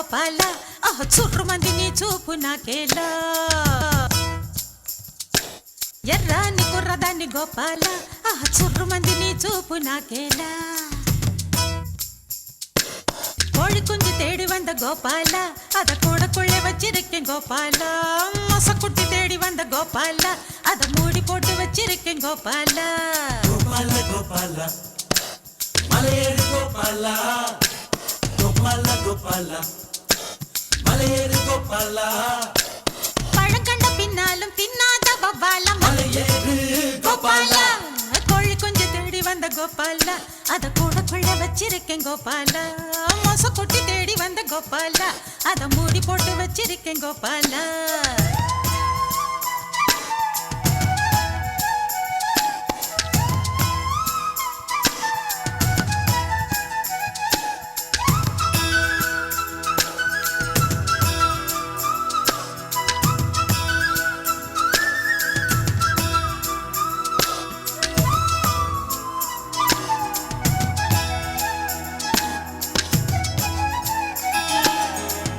గోపాల చుర్రుమంది నీ చూపు నాకేలా ఎర్రాని కుర్రదాన్ని గోపాల చుర్రుమంది నీ చూపు నాకేలా கோழி குஞ்சு தேடி வந்த கோபால அத கூடக்குள்ளே வச்சிருக்கேன் கோபால மொசக்குட்டி தேடி வந்த கோபால அத மூடி போட்டு வச்சிருக்கேன் கோபால கோபால கோபால மலையேறு கோபால கோபால கோபால மலையேறு கோபால பழம் கண்ட பின்னாலும் தின்னாத கோபால மலையேறு கோபால கோழி குஞ்சு தேடி வந்த கோபால அத கூடக்குள்ளே வச்சிருக்கேன் கோபால மொசக்குட்டி தேடி வந்த கோபால அத மூடி போட்டு வச்சிருக்கேன் கோபால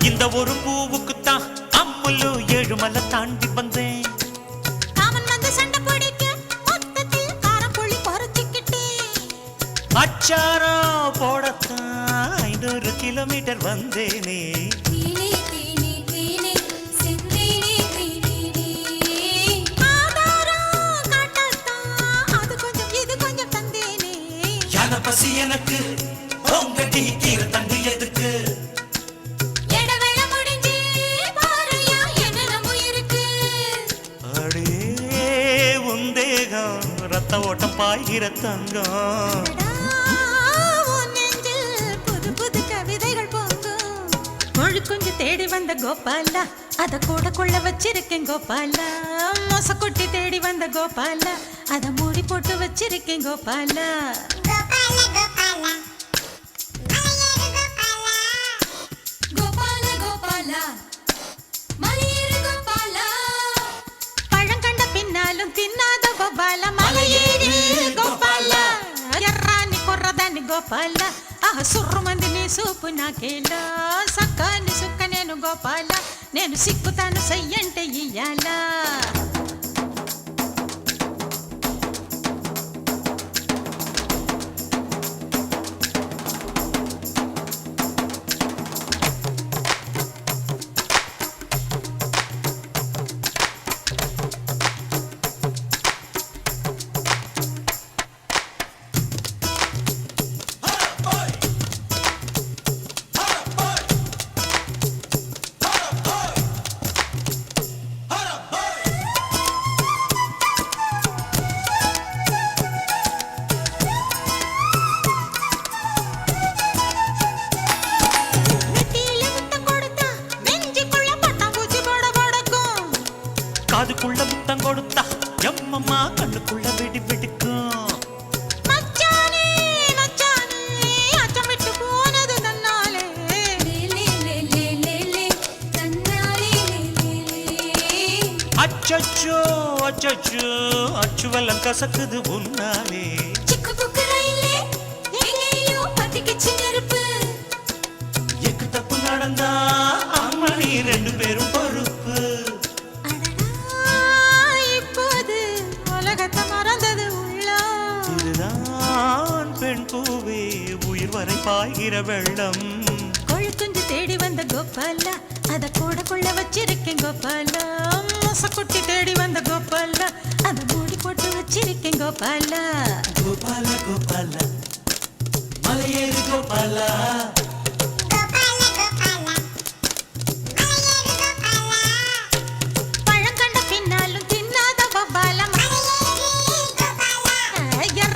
இந்த ஒரு பூவுக்குத்தான் அம்முலு ஏழுமலை தாண்டி வந்தேன் அவன் வந்து சண்டை பிடிக்க மொத்தத்தில் காரப்புளி பறிச்சுக்கிட்டேன் அச்சாரம் போடத்தான் 500 கிலோமீட்டர் வந்தேனே யான பசி எனக்கு உங்கடி கீர தண்டு எதுக்கு ரத்த ஓட்டம் பாய்கிற தங்கம் புது புது கவிதைகள் போங்கும் மொழி குஞ்சு தேடி வந்த கோபால அத கூட கொள்ள வச்சிருக்கேன் கோபால மொசக்குட்டி தேடி வந்த கோபால அத மூடி போட்டு வச்சிருக்கேன் கோபால கோபால கோபால மலையேறு கோபால பழம் கண்ட பின்னாலும் தின்னாத கோபால மலையேறு கோபால ఎర్రాని కుర్రదాన్ని గోపాల సుర్రుమంది నీ సూపు నాకేలా సక్కాని సుక్క నేను గోపాల నేను సిక్కుతాను సయ్యంటే ఇయ్యాలా காதுக்குள்ள முத்தம் கொடுத்தா எம்மம்மா கண்ணுக்குள்ள வெடி வெடிக்கும் மச்சானே மச்சானே அச்சம் விட்டு போனது தன்னாலே அச்சச்சோ அச்சச்சோ அச்சுவெல்லாம் கசக்குது உன்னாலே சிக்கு புக்கு ரயிலே எங்கேயோ பத்திக்கிச்சு நெருப்பு எக்கு தப்பு நடந்தா அம்மா நீ 2 பேரும் பொறுப்பு இதுதான் பெண் பூவே உயிர் வரை பாய்கிற வெள்ளம் கோழி குஞ்சு தேடி வந்த கோபால அத கூட கொள்ள வச்சிருக்கேன் கோபால மொசக்குட்டி தேடி வந்த கோபால அத மூடி போட்டு வச்சிருக்கேன் கோபால கோபால கோபால மலையேறு கோபால